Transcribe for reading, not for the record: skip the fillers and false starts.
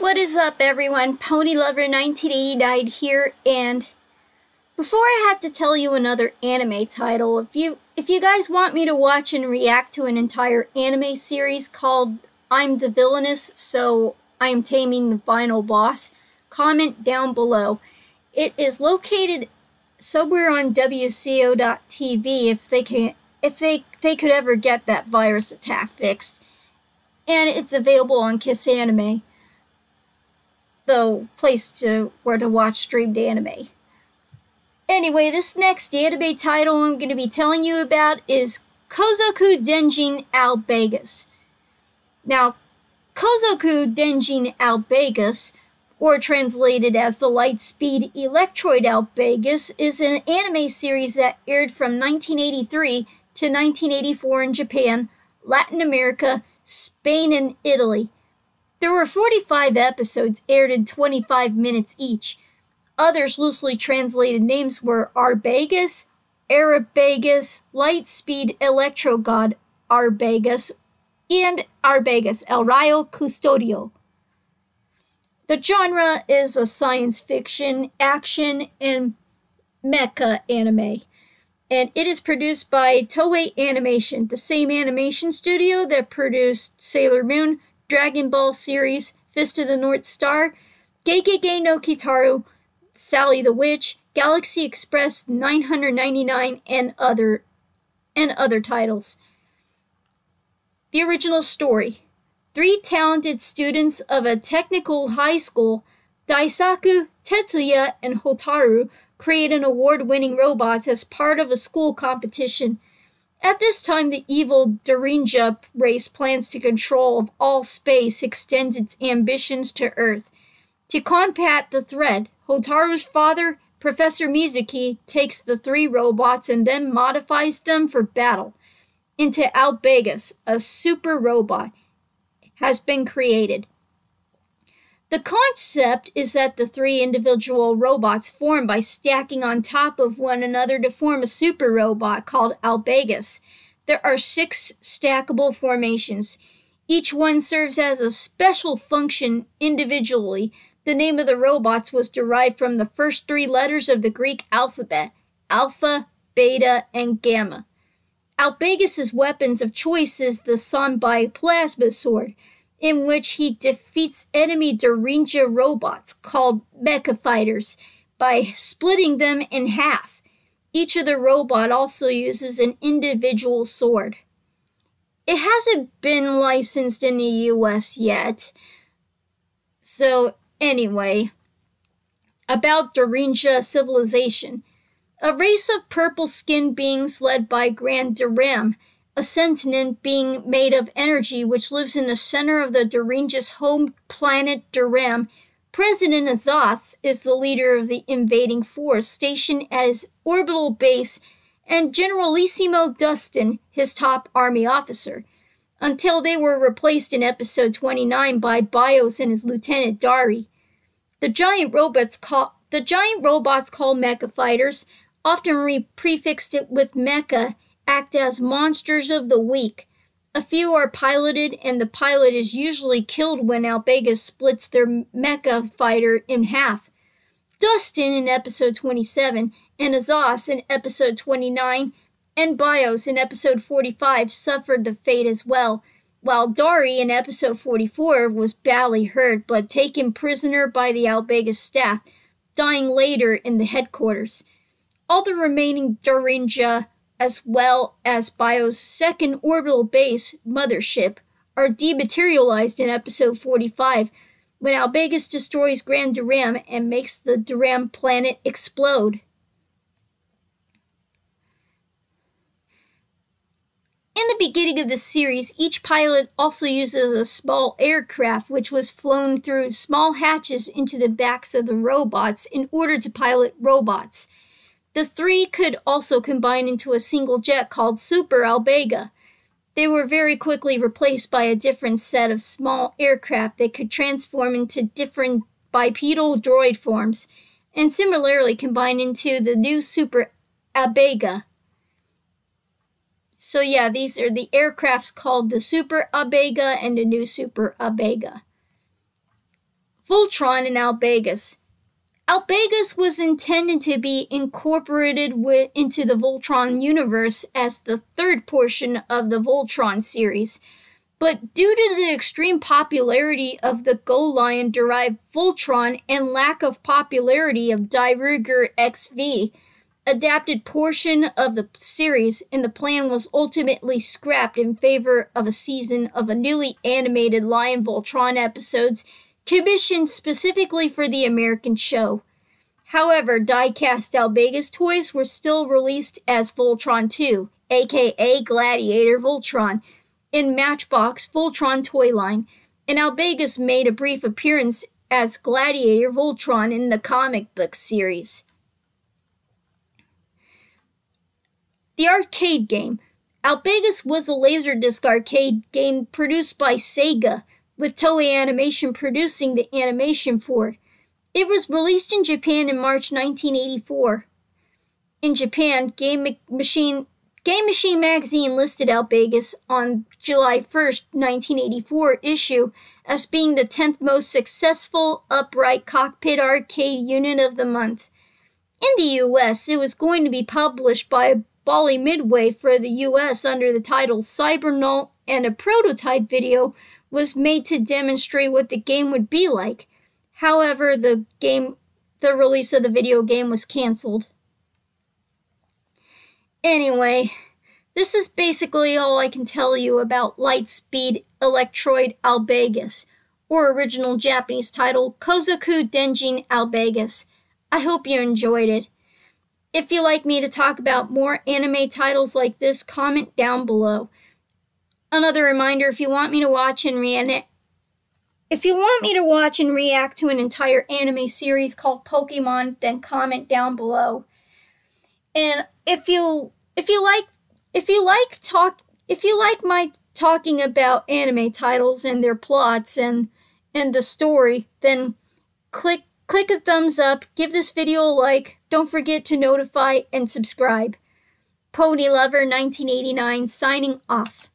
What is up, everyone? Ponylover1989 here, and before I had to tell you another anime title, if you guys want me to watch and react to an entire anime series called I'm the Villainous, so I'm Taming the Final Boss, comment down below. It is located somewhere on WCO.TV if they could ever get that virus attack fixed, and it's available on Kiss Anime, the place where to watch streamed anime. Anyway, this next anime title I'm going to be telling you about is Kosoku Denjin Albegas. Now, Kosoku Denjin Albegas, or translated as the Lightspeed Electroid Albegas, is an anime series that aired from 1983 to 1984 in Japan, Latin America, Spain, and Italy. There were 45 episodes aired in 25 minutes each. Others loosely translated names were Albegas, Arabegas, Lightspeed Electro God Albegas, and Albegas, El Rayo Custodio. The genre is a science fiction, action, and mecha anime, and it is produced by Toei Animation, the same animation studio that produced Sailor Moon, Dragon Ball series, Fist of the North Star, Gegege no Kitaru, Sally the Witch, Galaxy Express 999, and other titles. The original story. 3 talented students of a technical high school, Daisaku, Tetsuya, and Hotaru, create an award-winning robots as part of a school competition. At this time, the evil Darinja race plans to control all space, extends its ambitions to Earth. To combat the threat, Hotaru's father, Professor Mizuki, takes the 3 robots and then modifies them for battle. Into Albegas, a super robot, has been created. The concept is that the 3 individual robots form by stacking on top of one another to form a super robot called Albegas. There are 6 stackable formations. Each one serves as a special function individually. The name of the robots was derived from the first 3 letters of the Greek alphabet: Alpha, Beta, and Gamma. Albegas' weapons of choice is the Sanbai Plasma Sword, in which he defeats enemy Darinja robots called Mecha Fighters by splitting them in half. Each of the robot also uses an individual sword. It hasn't been licensed in the US yet. So anyway, about Darinja civilization. A race of purple-skinned beings led by Grand Daram, a sentient being made of energy which lives in the center of the Darinja's home planet Daram. President Azoth is the leader of the invading force stationed at his orbital base, and Generalissimo Dustin, his top army officer, until they were replaced in episode 29 by Bios and his lieutenant Dari. The giant robots called Mecha Fighters, often prefixed it with Mecha, act as monsters of the week. A few are piloted, and the pilot is usually killed when Albegas splits their mecha fighter in half. Dustin in episode 27, and Azos in episode 29, and Bios in episode 45 suffered the fate as well, while Dari in episode 44 was badly hurt but taken prisoner by the Albegas staff, dying later in the headquarters. All the remaining Darinja, as well as Bios' second orbital base, Mothership, are dematerialized in episode 45, when Albegas destroys Grand Daram and makes the Daram planet explode. In the beginning of the series, each pilot also uses a small aircraft which was flown through small hatches into the backs of the robots in order to pilot robots. The 3 could also combine into a single jet called Super Albega. They were very quickly replaced by a different set of small aircraft that could transform into different bipedal droid forms, and similarly combine into the new Super Albega. So yeah, these are the aircrafts called the Super Albega and the new Super Albega. Voltron and Albegas. Albegas was intended to be incorporated into the Voltron universe as the third portion of the Voltron series, but due to the extreme popularity of the Go Lion-derived Voltron and lack of popularity of Die Ruger XV, adapted portion of the series, and the plan was ultimately scrapped in favor of a season of a newly animated Lion Voltron episodes commissioned specifically for the American show. However, die-cast Albegas toys were still released as Voltron 2, aka Gladiator Voltron, in Matchbox Voltron toy line, and Albegas made a brief appearance as Gladiator Voltron in the comic book series. The arcade game. Albegas was a Laserdisc arcade game produced by Sega, with Toei Animation producing the animation for it. It was released in Japan in March 1984. In Japan, Game Machine magazine listed Albegas on July 1st, 1984 issue as being the 10th most successful upright cockpit arcade unit of the month. In the US, it was going to be published by Bally Midway for the US under the title Cybernaut, and a prototype video was made to demonstrate what the game would be like. However, the release of the video game was canceled. Anyway, this is basically all I can tell you about Lightspeed Electroid Albegas, or original Japanese title Kosoku Denjin Albegas. I hope you enjoyed it. If you'd like me to talk about more anime titles like this, comment down below. Another reminder, if you want me to watch and react to an entire anime series called Pokemon, then comment down below. And if you like my talking about anime titles and their plots and the story, then click a thumbs up, give this video a like, don't forget to notify and subscribe. Ponylover1989 signing off.